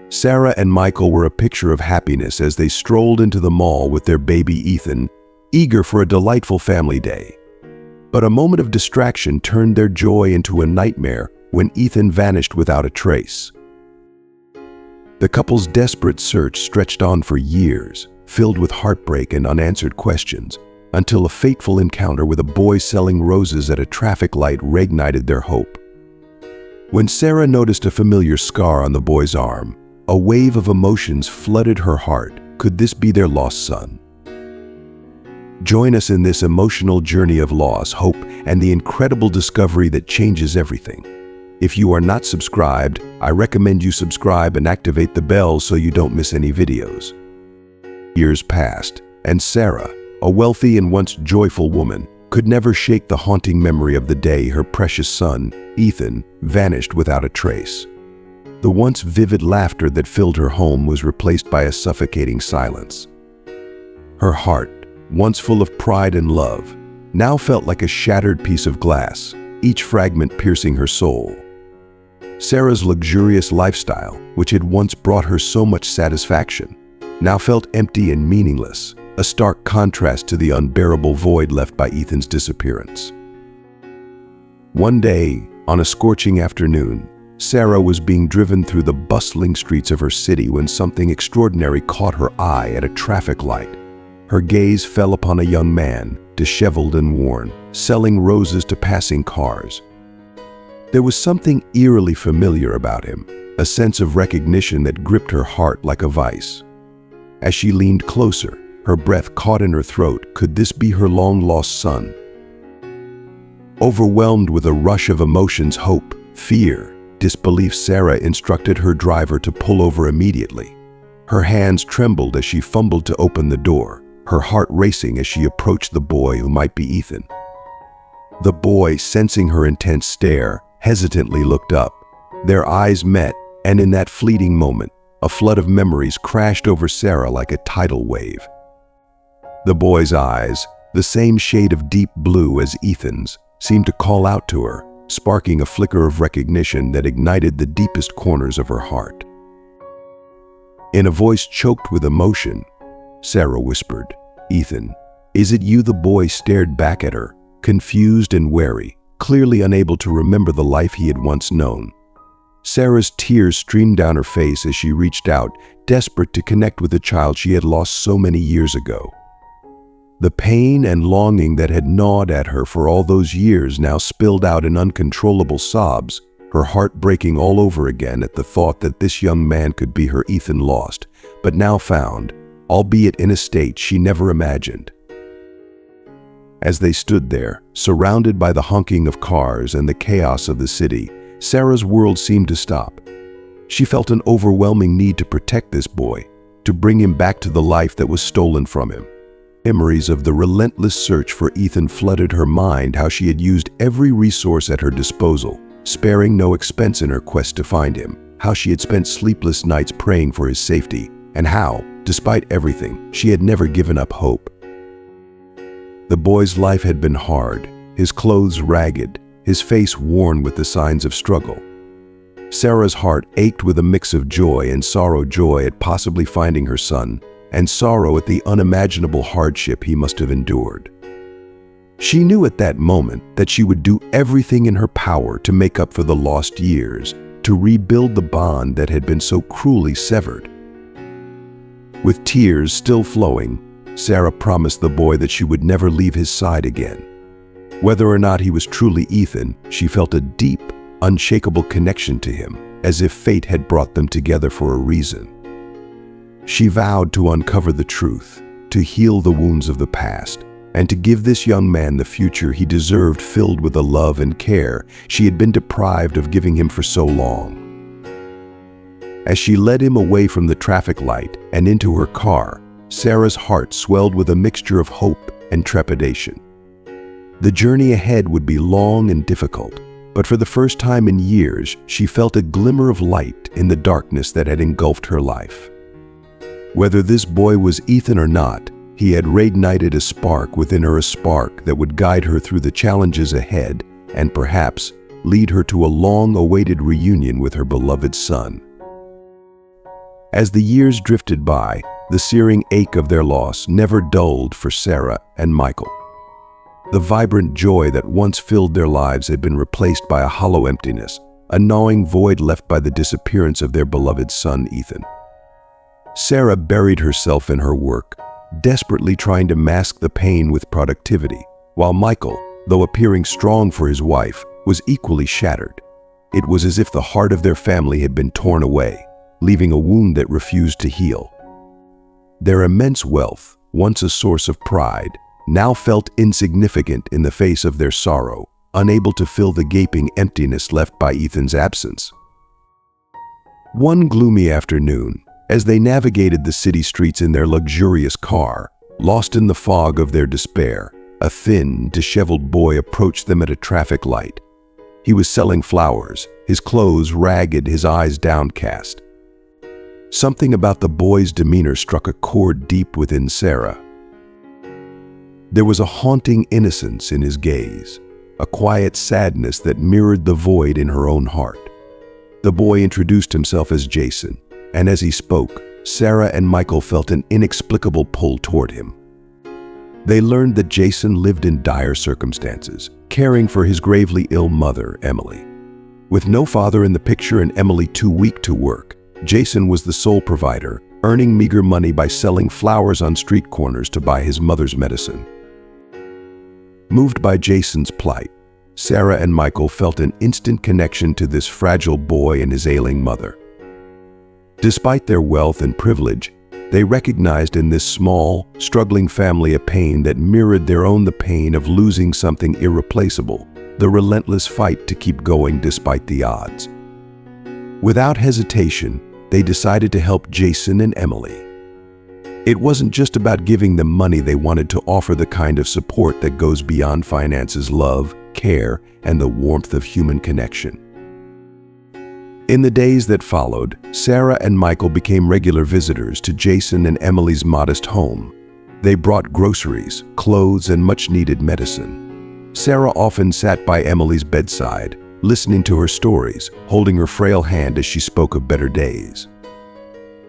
Sarah and Michael were a picture of happiness as they strolled into the mall with their baby Ethan, eager for a delightful family day. But a moment of distraction turned their joy into a nightmare when Ethan vanished without a trace. The couple's desperate search stretched on for years, filled with heartbreak and unanswered questions, until a fateful encounter with a boy selling roses at a traffic light reignited their hope. When Sarah noticed a familiar scar on the boy's arm, a wave of emotions flooded her heart. Could this be their lost son? Join us in this emotional journey of loss, hope, and the incredible discovery that changes everything. If you are not subscribed, I recommend you subscribe and activate the bell so you don't miss any videos. Years passed, and Sarah, a wealthy and once joyful woman, could never shake the haunting memory of the day her precious son, Ethan, vanished without a trace. The once vivid laughter that filled her home was replaced by a suffocating silence. Her heart, once full of pride and love, now felt like a shattered piece of glass, each fragment piercing her soul. Sarah's luxurious lifestyle, which had once brought her so much satisfaction, now felt empty and meaningless, a stark contrast to the unbearable void left by Ethan's disappearance. One day, on a scorching afternoon, Sarah was being driven through the bustling streets of her city when something extraordinary caught her eye at a traffic light. Her gaze fell upon a young man, disheveled and worn, selling roses to passing cars. There was something eerily familiar about him, a sense of recognition that gripped her heart like a vice. As she leaned closer, her breath caught in her throat. Could this be her long-lost son? Overwhelmed with a rush of emotions, hope, fear, disbelief, Sarah instructed her driver to pull over immediately. Her hands trembled as she fumbled to open the door, her heart racing as she approached the boy who might be Ethan. The boy, sensing her intense stare, hesitantly looked up. Their eyes met, and in that fleeting moment, a flood of memories crashed over Sarah like a tidal wave. The boy's eyes, the same shade of deep blue as Ethan's, seemed to call out to her, sparking a flicker of recognition that ignited the deepest corners of her heart. In a voice choked with emotion, Sarah whispered, "Ethan, is it you?" The boy stared back at her, confused and wary, clearly unable to remember the life he had once known. Sarah's tears streamed down her face as she reached out, desperate to connect with the child she had lost so many years ago. The pain and longing that had gnawed at her for all those years now spilled out in uncontrollable sobs, her heart breaking all over again at the thought that this young man could be her Ethan lost, but now found, albeit in a state she never imagined. As they stood there, surrounded by the honking of cars and the chaos of the city, Sarah's world seemed to stop. She felt an overwhelming need to protect this boy, to bring him back to the life that was stolen from him. Memories of the relentless search for Ethan flooded her mind, how she had used every resource at her disposal, sparing no expense in her quest to find him, how she had spent sleepless nights praying for his safety, and how, despite everything, she had never given up hope. The boy's life had been hard, his clothes ragged, his face worn with the signs of struggle. Sarah's heart ached with a mix of joy and sorrow, joy at possibly finding her son, and sorrow at the unimaginable hardship he must have endured. She knew at that moment that she would do everything in her power to make up for the lost years, to rebuild the bond that had been so cruelly severed. With tears still flowing, Sarah promised the boy that she would never leave his side again. Whether or not he was truly Ethan, she felt a deep, unshakable connection to him, as if fate had brought them together for a reason. She vowed to uncover the truth, to heal the wounds of the past, and to give this young man the future he deserved, filled with the love and care she had been deprived of giving him for so long. As she led him away from the traffic light and into her car, Sarah's heart swelled with a mixture of hope and trepidation. The journey ahead would be long and difficult, but for the first time in years, she felt a glimmer of light in the darkness that had engulfed her life. Whether this boy was Ethan or not, he had reignited a spark within her, a spark that would guide her through the challenges ahead and perhaps lead her to a long-awaited reunion with her beloved son. As the years drifted by, the searing ache of their loss never dulled for Sarah and Michael. The vibrant joy that once filled their lives had been replaced by a hollow emptiness, a gnawing void left by the disappearance of their beloved son, Ethan. Sarah buried herself in her work, desperately trying to mask the pain with productivity, while Michael, though appearing strong for his wife, was equally shattered. It was as if the heart of their family had been torn away, leaving a wound that refused to heal. Their immense wealth, once a source of pride, now felt insignificant in the face of their sorrow, unable to fill the gaping emptiness left by Ethan's absence. One gloomy afternoon, as they navigated the city streets in their luxurious car, lost in the fog of their despair, a thin, disheveled boy approached them at a traffic light. He was selling flowers, his clothes ragged, his eyes downcast. Something about the boy's demeanor struck a chord deep within Sarah. There was a haunting innocence in his gaze, a quiet sadness that mirrored the void in her own heart. The boy introduced himself as Jason, and as he spoke, Sarah and Michael felt an inexplicable pull toward him. They learned that Jason lived in dire circumstances, caring for his gravely ill mother, Emily. With no father in the picture and Emily too weak to work, Jason was the sole provider, earning meager money by selling flowers on street corners to buy his mother's medicine. Moved by Jason's plight, Sarah and Michael felt an instant connection to this fragile boy and his ailing mother. Despite their wealth and privilege, they recognized in this small, struggling family a pain that mirrored their own, the pain of losing something irreplaceable, the relentless fight to keep going despite the odds. Without hesitation, they decided to help Jason and Emily. It wasn't just about giving them money. They wanted to offer the kind of support that goes beyond finances: love, care, and the warmth of human connection. In the days that followed, Sarah and Michael became regular visitors to Jason and Emily's modest home. They brought groceries, clothes, and much-needed medicine. Sarah often sat by Emily's bedside, listening to her stories, holding her frail hand as she spoke of better days.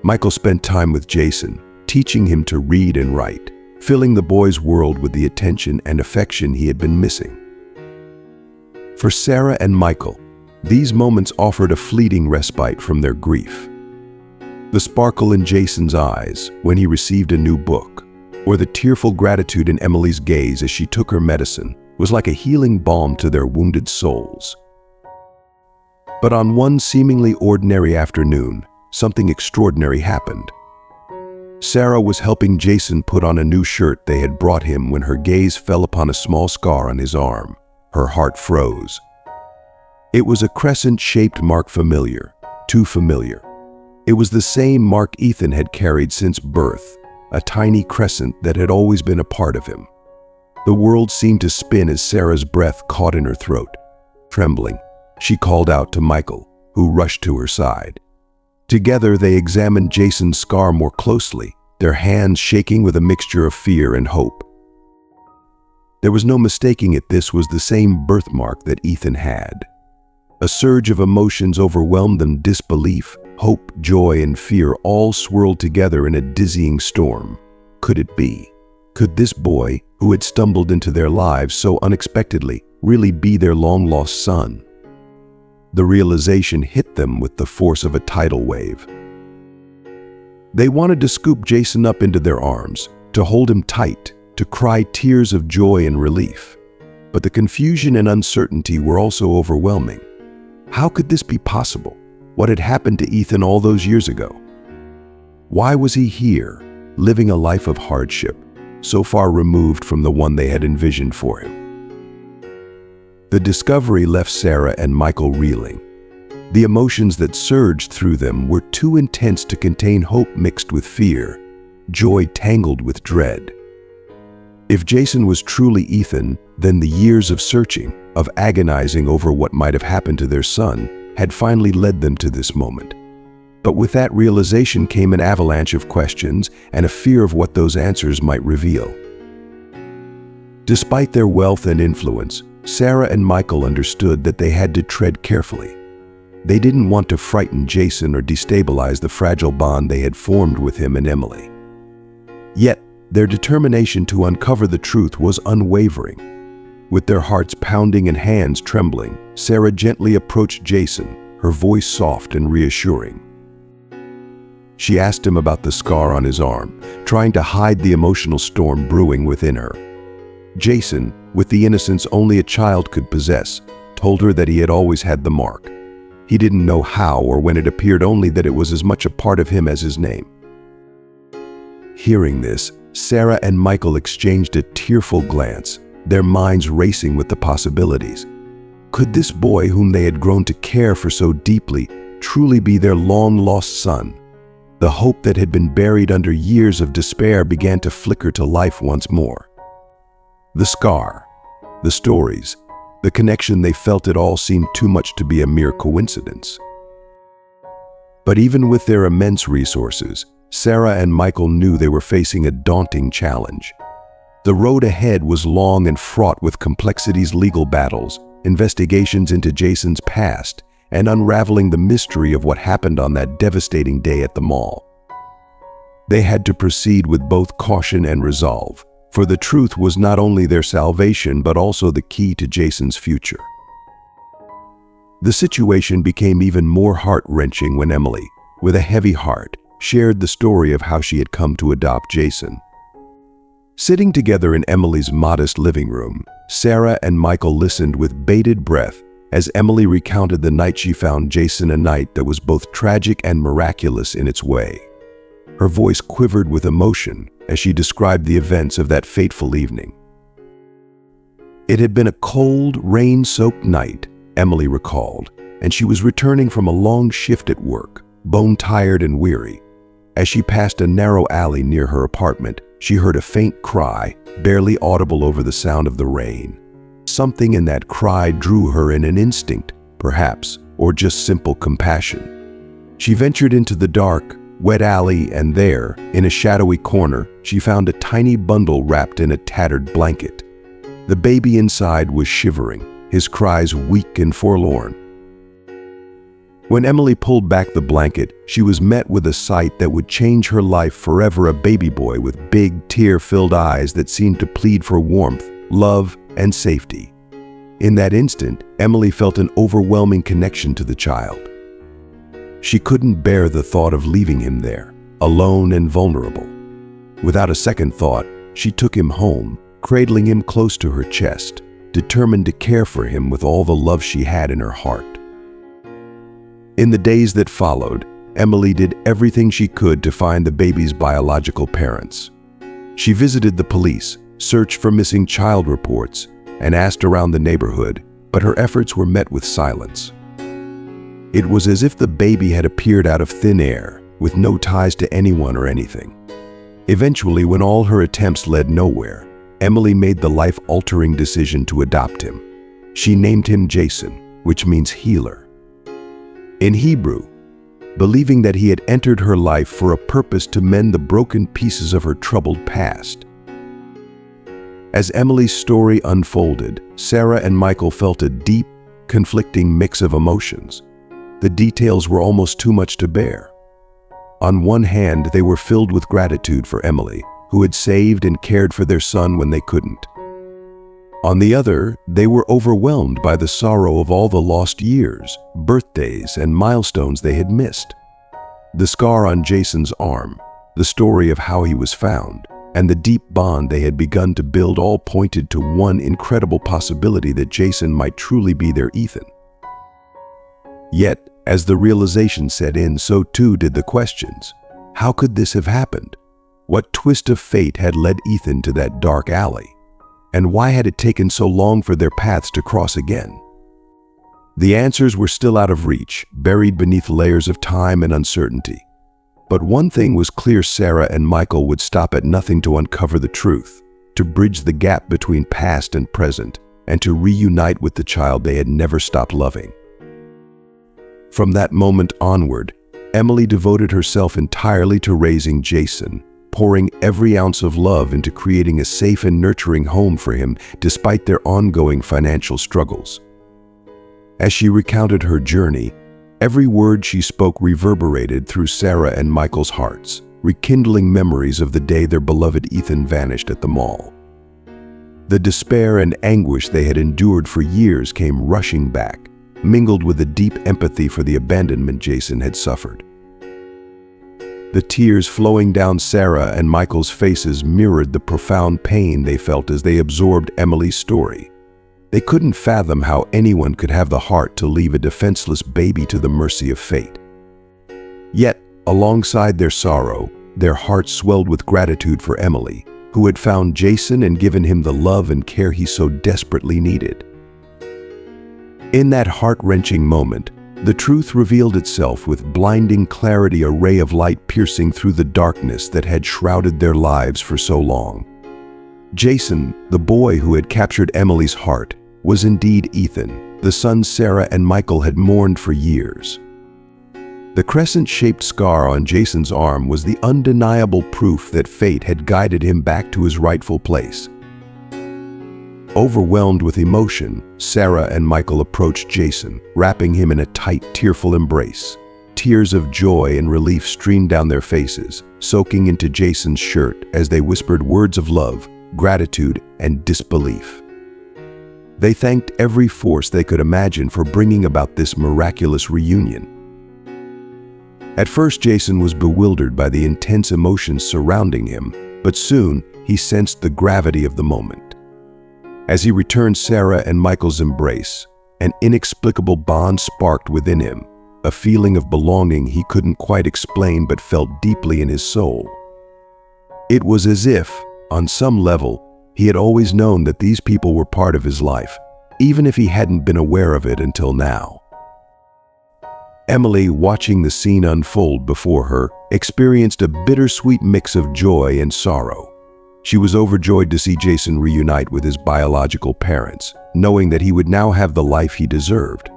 Michael spent time with Jason, teaching him to read and write, filling the boy's world with the attention and affection he had been missing. For Sarah and Michael, these moments offered a fleeting respite from their grief. The sparkle in Jason's eyes when he received a new book, or the tearful gratitude in Emily's gaze as she took her medicine, was like a healing balm to their wounded souls. But on one seemingly ordinary afternoon, something extraordinary happened. Sarah was helping Jason put on a new shirt they had brought him when her gaze fell upon a small scar on his arm. Her heart froze. It was a crescent-shaped mark, familiar, too familiar. It was the same mark Ethan had carried since birth, a tiny crescent that had always been a part of him. The world seemed to spin as Sarah's breath caught in her throat. Trembling, she called out to Michael, who rushed to her side. Together they examined Jason's scar more closely, their hands shaking with a mixture of fear and hope. There was no mistaking it. This was the same birthmark that Ethan had. A surge of emotions overwhelmed them: disbelief, hope, joy, and fear all swirled together in a dizzying storm. Could it be? Could this boy, who had stumbled into their lives so unexpectedly, really be their long-lost son? The realization hit them with the force of a tidal wave. They wanted to scoop Jason up into their arms, to hold him tight, to cry tears of joy and relief. But the confusion and uncertainty were also overwhelming. How could this be possible? What had happened to Ethan all those years ago? Why was he here, living a life of hardship, so far removed from the one they had envisioned for him? The discovery left Sarah and Michael reeling. The emotions that surged through them were too intense to contain hope mixed with fear, joy tangled with dread. If Jason was truly Ethan, then the years of searching, of agonizing over what might have happened to their son, had finally led them to this moment. But with that realization came an avalanche of questions and a fear of what those answers might reveal. Despite their wealth and influence, Sarah and Michael understood that they had to tread carefully. They didn't want to frighten Jason or destabilize the fragile bond they had formed with him and Emily. Yet, their determination to uncover the truth was unwavering. With their hearts pounding and hands trembling, Sarah gently approached Jason, her voice soft and reassuring. She asked him about the scar on his arm, trying to hide the emotional storm brewing within her. Jason, with the innocence only a child could possess, told her that he had always had the mark. He didn't know how or when it appeared, only that it was as much a part of him as his name. Hearing this, Sarah and Michael exchanged a tearful glance, their minds racing with the possibilities. Could this boy whom they had grown to care for so deeply truly be their long-lost son? The hope that had been buried under years of despair began to flicker to life once more. The scar, the stories, the connection they felt, it all seemed too much to be a mere coincidence. But even with their immense resources, Sarah and Michael knew they were facing a daunting challenge. The road ahead was long and fraught with complexities, legal battles, investigations into Jason's past, and unraveling the mystery of what happened on that devastating day at the mall. They had to proceed with both caution and resolve, for the truth was not only their salvation but also the key to Jason's future. The situation became even more heart-wrenching when Emily, with a heavy heart, shared the story of how she had come to adopt Jason. Sitting together in Emily's modest living room, Sarah and Michael listened with bated breath as Emily recounted the night she found Jason, a night that was both tragic and miraculous in its way. Her voice quivered with emotion as she described the events of that fateful evening. It had been a cold, rain-soaked night, Emily recalled, and she was returning from a long shift at work, bone-tired and weary. As she passed a narrow alley near her apartment, she heard a faint cry, barely audible over the sound of the rain. Something in that cry drew her in, an instinct, perhaps, or just simple compassion. She ventured into the dark, wet alley, and there, in a shadowy corner, she found a tiny bundle wrapped in a tattered blanket. The baby inside was shivering, his cries weak and forlorn. When Emily pulled back the blanket, she was met with a sight that would change her life forever: a baby boy with big, tear-filled eyes that seemed to plead for warmth, love, and safety. In that instant, Emily felt an overwhelming connection to the child. She couldn't bear the thought of leaving him there, alone and vulnerable. Without a second thought, she took him home, cradling him close to her chest, determined to care for him with all the love she had in her heart. In the days that followed, Emily did everything she could to find the baby's biological parents. She visited the police, searched for missing child reports, and asked around the neighborhood, but her efforts were met with silence. It was as if the baby had appeared out of thin air, with no ties to anyone or anything. Eventually, when all her attempts led nowhere, Emily made the life-altering decision to adopt him. She named him Jason, which means healer in Hebrew, believing that he had entered her life for a purpose to mend the broken pieces of her troubled past. As Emily's story unfolded, Sarah and Michael felt a deep, conflicting mix of emotions. The details were almost too much to bear. On one hand, they were filled with gratitude for Emily, who had saved and cared for their son when they couldn't. On the other, they were overwhelmed by the sorrow of all the lost years, birthdays, and milestones they had missed. The scar on Jason's arm, the story of how he was found, and the deep bond they had begun to build all pointed to one incredible possibility: that Jason might truly be their Ethan. Yet, as the realization set in, so too did the questions. How could this have happened? What twist of fate had led Ethan to that dark alley? And why had it taken so long for their paths to cross again? The answers were still out of reach, buried beneath layers of time and uncertainty. But one thing was clear: Sarah and Michael would stop at nothing to uncover the truth, to bridge the gap between past and present, and to reunite with the child they had never stopped loving. From that moment onward, Emily devoted herself entirely to raising Jason, pouring every ounce of love into creating a safe and nurturing home for him despite their ongoing financial struggles. As she recounted her journey, Every word she spoke reverberated through Sarah and Michael's hearts, rekindling memories of the day their beloved Ethan vanished at the mall. The despair and anguish they had endured for years came rushing back, mingled with a deep empathy for the abandonment Jason had suffered. The tears flowing down Sarah and Michael's faces mirrored the profound pain they felt as they absorbed Emily's story. They couldn't fathom how anyone could have the heart to leave a defenseless baby to the mercy of fate. Yet, alongside their sorrow, their hearts swelled with gratitude for Emily, who had found Jason and given him the love and care he so desperately needed. In that heart-wrenching moment, the truth revealed itself with blinding clarity, a ray of light piercing through the darkness that had shrouded their lives for so long. Jason, the boy who had captured Emily's heart, was indeed Ethan, the son Sarah and Michael had mourned for years. The crescent-shaped scar on Jason's arm was the undeniable proof that fate had guided him back to his rightful place. Overwhelmed with emotion, Sarah and Michael approached Jason, wrapping him in a tight, tearful embrace. Tears of joy and relief streamed down their faces, soaking into Jason's shirt as they whispered words of love, gratitude, and disbelief. They thanked every force they could imagine for bringing about this miraculous reunion. At first, Jason was bewildered by the intense emotions surrounding him, but soon he sensed the gravity of the moment. As he returned Sarah and Michael's embrace, an inexplicable bond sparked within him, a feeling of belonging he couldn't quite explain but felt deeply in his soul. It was as if, on some level, he had always known that these people were part of his life, even if he hadn't been aware of it until now. Emily, watching the scene unfold before her, experienced a bittersweet mix of joy and sorrow. She was overjoyed to see Jason reunite with his biological parents, knowing that he would now have the life he deserved.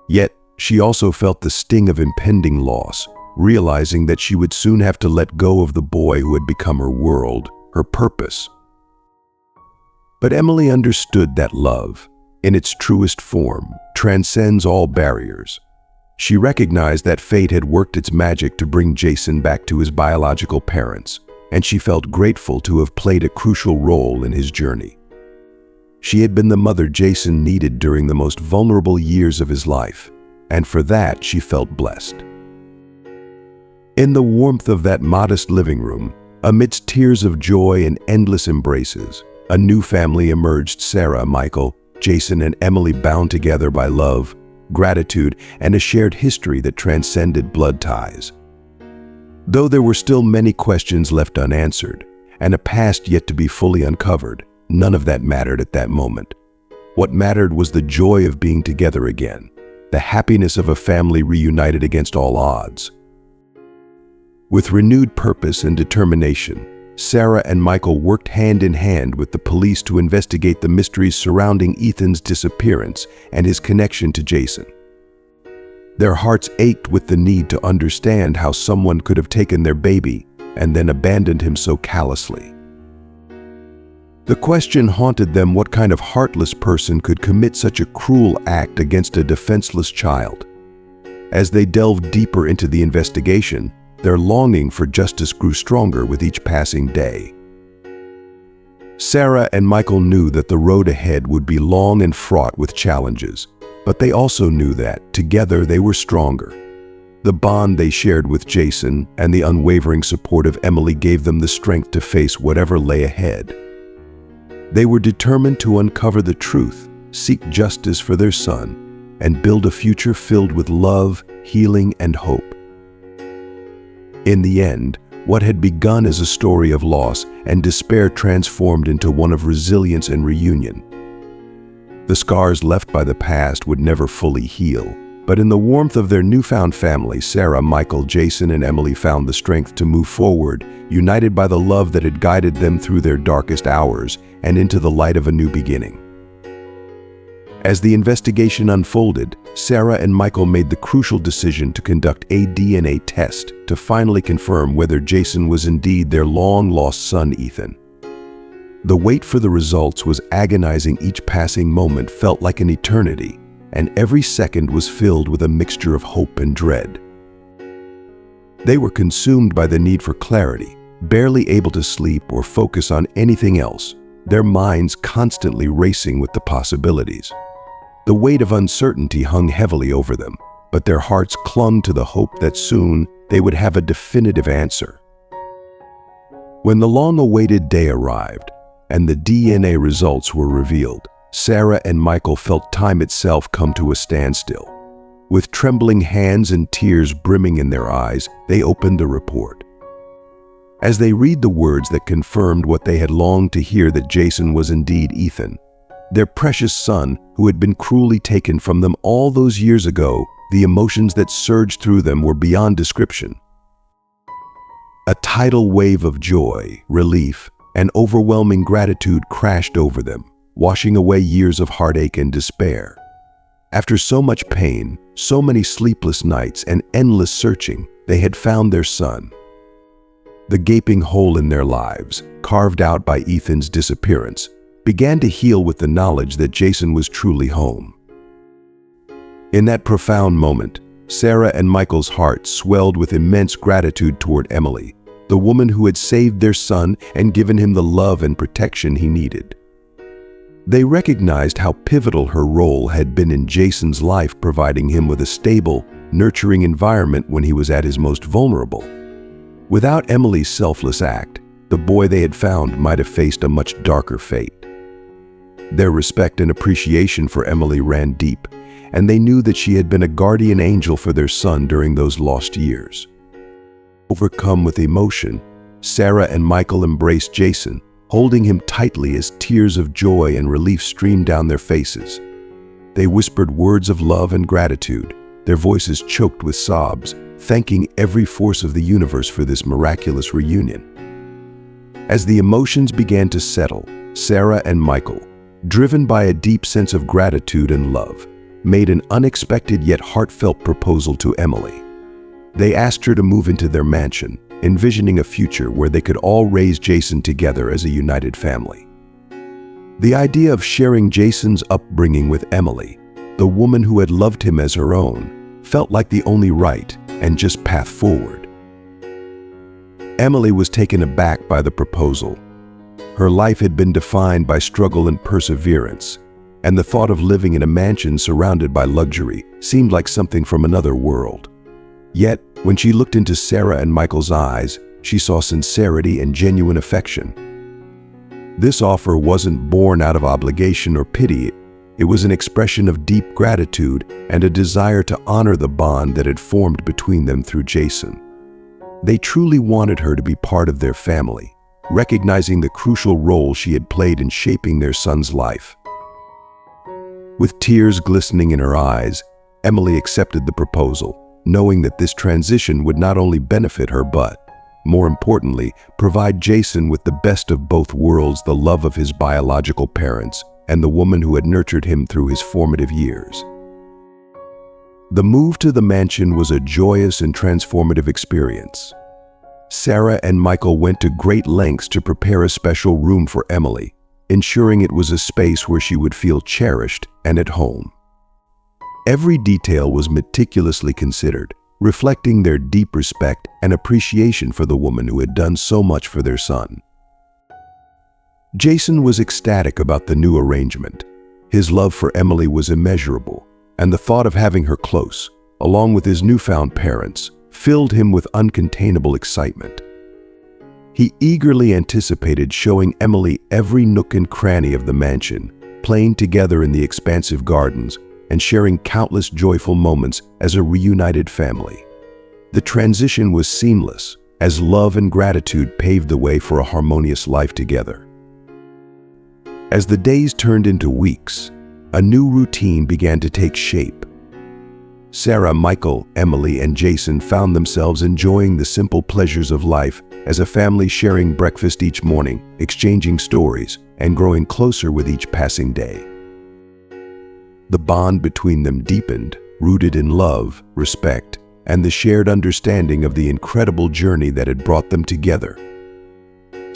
Yet, she also felt the sting of impending loss, realizing that she would soon have to let go of the boy who had become her world, her purpose. But Emily understood that love, in its truest form, transcends all barriers. She recognized that fate had worked its magic to bring Jason back to his biological parents, and she felt grateful to have played a crucial role in his journey. She had been the mother Jason needed during the most vulnerable years of his life, and for that she felt blessed. In the warmth of that modest living room, amidst tears of joy and endless embraces, a new family emerged. Sarah, Michael, Jason, and Emily, bound together by love, gratitude, and a shared history that transcended blood ties. Though there were still many questions left unanswered, and a past yet to be fully uncovered, none of that mattered at that moment. What mattered was the joy of being together again, the happiness of a family reunited against all odds. With renewed purpose and determination, Sarah and Michael worked hand in hand with the police to investigate the mysteries surrounding Ethan's disappearance and his connection to Jason. Their hearts ached with the need to understand how someone could have taken their baby and then abandoned him so callously. The question haunted them: what kind of heartless person could commit such a cruel act against a defenseless child? As they delved deeper into the investigation, their longing for justice grew stronger with each passing day. Sarah and Michael knew that the road ahead would be long and fraught with challenges, but they also knew that, together, they were stronger. The bond they shared with Jason and the unwavering support of Emily gave them the strength to face whatever lay ahead. They were determined to uncover the truth, seek justice for their son, and build a future filled with love, healing, and hope. In the end, what had begun as a story of loss and despair transformed into one of resilience and reunion. The scars left by the past would never fully heal, but in the warmth of their newfound family, Sarah, Michael, Jason, and Emily found the strength to move forward, united by the love that had guided them through their darkest hours and into the light of a new beginning. As the investigation unfolded, Sarah and Michael made the crucial decision to conduct a DNA test to finally confirm whether Jason was indeed their long-lost son, Ethan. The wait for the results was agonizing. Each passing moment felt like an eternity, and every second was filled with a mixture of hope and dread. They were consumed by the need for clarity, barely able to sleep or focus on anything else, their minds constantly racing with the possibilities. The weight of uncertainty hung heavily over them, but their hearts clung to the hope that soon they would have a definitive answer. When the long-awaited day arrived and the DNA results were revealed, Sarah and Michael felt time itself come to a standstill. With trembling hands and tears brimming in their eyes, they opened the report. As they read the words that confirmed what they had longed to hear, that Jason was indeed Ethan, their precious son who had been cruelly taken from them all those years ago, the emotions that surged through them were beyond description. A tidal wave of joy, relief, and overwhelming gratitude crashed over them, washing away years of heartache and despair. After so much pain, so many sleepless nights, and endless searching, they had found their son. The gaping hole in their lives, carved out by Ethan's disappearance, began to heal with the knowledge that Jason was truly home. In that profound moment, Sarah and Michael's hearts swelled with immense gratitude toward Emily, the woman who had saved their son and given him the love and protection he needed. They recognized how pivotal her role had been in Jason's life, providing him with a stable, nurturing environment when he was at his most vulnerable. Without Emily's selfless act, the boy they had found might have faced a much darker fate. Their respect and appreciation for Emily ran deep, and they knew that she had been a guardian angel for their son during those lost years. Overcome with emotion, Sarah and Michael embraced Jason, holding him tightly as tears of joy and relief streamed down their faces. They whispered words of love and gratitude, their voices choked with sobs, thanking every force of the universe for this miraculous reunion. As the emotions began to settle, Sarah and Michael, driven by a deep sense of gratitude and love, made an unexpected yet heartfelt proposal to Emily. They asked her to move into their mansion, envisioning a future where they could all raise Jason together as a united family. The idea of sharing Jason's upbringing with Emily, the woman who had loved him as her own, felt like the only right and just path forward. Emily was taken aback by the proposal. Her life had been defined by struggle and perseverance, and the thought of living in a mansion surrounded by luxury seemed like something from another world. Yet, when she looked into Sarah and Michael's eyes, she saw sincerity and genuine affection. This offer wasn't born out of obligation or pity. It was an expression of deep gratitude and a desire to honor the bond that had formed between them through Jason. They truly wanted her to be part of their family, recognizing the crucial role she had played in shaping their son's life. With tears glistening in her eyes, Emily accepted the proposal, knowing that this transition would not only benefit her but, more importantly, provide Jason with the best of both worlds, the love of his biological parents and the woman who had nurtured him through his formative years. The move to the mansion was a joyous and transformative experience. Sarah and Michael went to great lengths to prepare a special room for Emily, ensuring it was a space where she would feel cherished and at home. Every detail was meticulously considered, reflecting their deep respect and appreciation for the woman who had done so much for their son. Jason was ecstatic about the new arrangement. His love for Emily was immeasurable, and the thought of having her close, along with his newfound parents, filled him with uncontainable excitement. He eagerly anticipated showing Emily every nook and cranny of the mansion, playing together in the expansive gardens, and sharing countless joyful moments as a reunited family. The transition was seamless, as love and gratitude paved the way for a harmonious life together. As the days turned into weeks, a new routine began to take shape. Sarah, Michael, Emily, and Jason found themselves enjoying the simple pleasures of life as a family, sharing breakfast each morning, exchanging stories, and growing closer with each passing day. The bond between them deepened, rooted in love, respect, and the shared understanding of the incredible journey that had brought them together.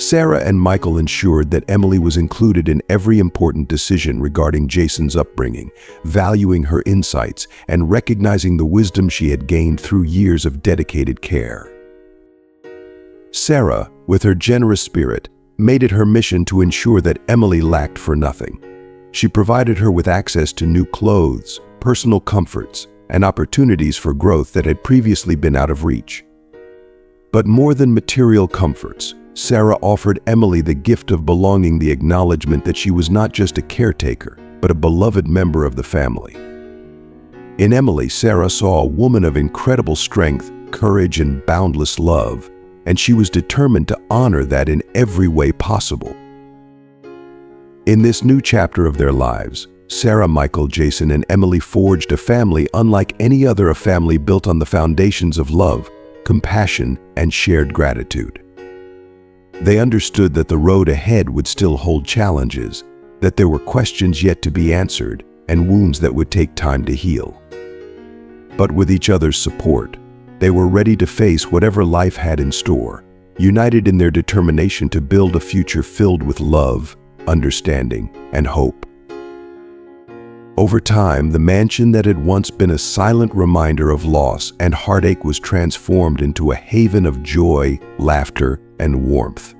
Sarah and Michael ensured that Emily was included in every important decision regarding Jason's upbringing, valuing her insights and recognizing the wisdom she had gained through years of dedicated care. Sarah, with her generous spirit, made it her mission to ensure that Emily lacked for nothing. She provided her with access to new clothes, personal comforts, and opportunities for growth that had previously been out of reach. But more than material comforts, Sarah offered Emily the gift of belonging, the acknowledgement that she was not just a caretaker, but a beloved member of the family. In Emily, Sarah saw a woman of incredible strength, courage, and boundless love, and she was determined to honor that in every way possible. In this new chapter of their lives, Sarah, Michael, Jason, and Emily forged a family unlike any other, a family built on the foundations of love, compassion, and shared gratitude. They understood that the road ahead would still hold challenges, that there were questions yet to be answered, and wounds that would take time to heal. But with each other's support, they were ready to face whatever life had in store, united in their determination to build a future filled with love, understanding, and hope. Over time, the mansion that had once been a silent reminder of loss and heartache was transformed into a haven of joy, laughter, and warmth.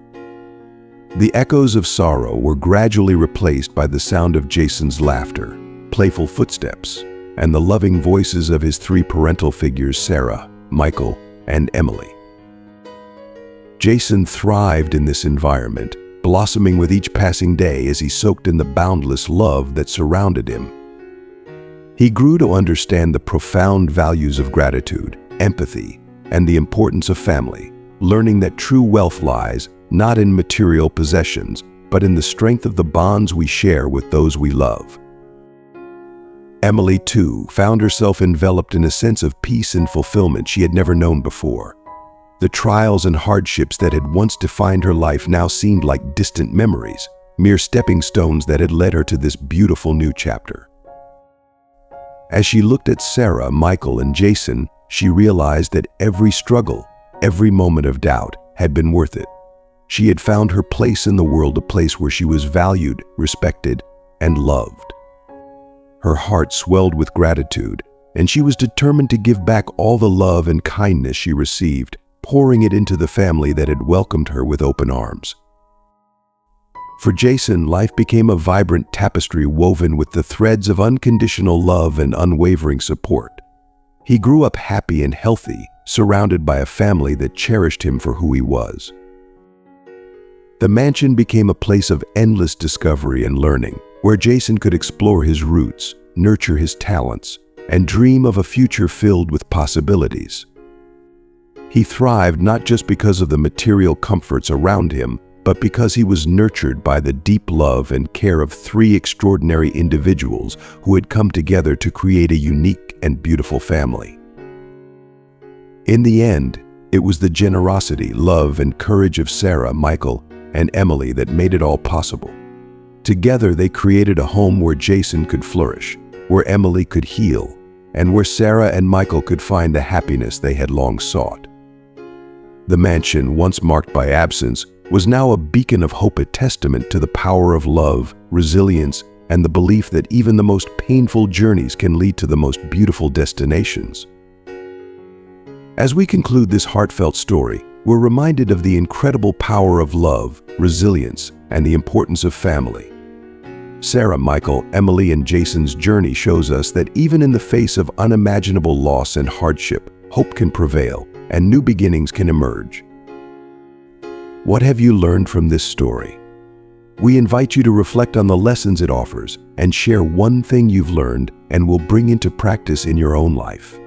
The echoes of sorrow were gradually replaced by the sound of Jason's laughter, playful footsteps, and the loving voices of his three parental figures, Sarah, Michael, and Emily. Jason thrived in this environment, blossoming with each passing day as he soaked in the boundless love that surrounded him. He grew to understand the profound values of gratitude, empathy, and the importance of family, learning that true wealth lies not in material possessions, but in the strength of the bonds we share with those we love. Emily, too, found herself enveloped in a sense of peace and fulfillment she had never known before. The trials and hardships that had once defined her life now seemed like distant memories, mere stepping stones that had led her to this beautiful new chapter. As she looked at Sarah, Michael, and Jason, she realized that every struggle, every moment of doubt, had been worth it. She had found her place in the world, a place where she was valued, respected, and loved. Her heart swelled with gratitude, and she was determined to give back all the love and kindness she received, pouring it into the family that had welcomed her with open arms. For Jason, life became a vibrant tapestry woven with the threads of unconditional love and unwavering support. He grew up happy and healthy, surrounded by a family that cherished him for who he was. The mansion became a place of endless discovery and learning, where Jason could explore his roots, nurture his talents, and dream of a future filled with possibilities. He thrived not just because of the material comforts around him, but because he was nurtured by the deep love and care of three extraordinary individuals who had come together to create a unique and beautiful family. In the end, it was the generosity, love, and courage of Sarah, Michael, and Emily that made it all possible. Together, they created a home where Jason could flourish, where Emily could heal, and where Sarah and Michael could find the happiness they had long sought. The mansion, once marked by absence, was now a beacon of hope, a testament to the power of love, resilience, and the belief that even the most painful journeys can lead to the most beautiful destinations. As we conclude this heartfelt story, we're reminded of the incredible power of love, resilience, and the importance of family. Sarah, Michael, Emily, and Jason's journey shows us that even in the face of unimaginable loss and hardship, hope can prevail, and new beginnings can emerge. What have you learned from this story? We invite you to reflect on the lessons it offers and share one thing you've learned and will bring into practice in your own life.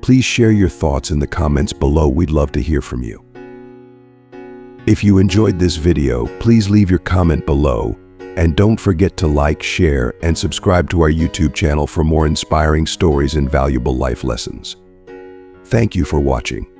Please share your thoughts in the comments below. We'd love to hear from you. If you enjoyed this video, please leave your comment below, and don't forget to like, share, and subscribe to our YouTube channel for more inspiring stories and valuable life lessons. Thank you for watching.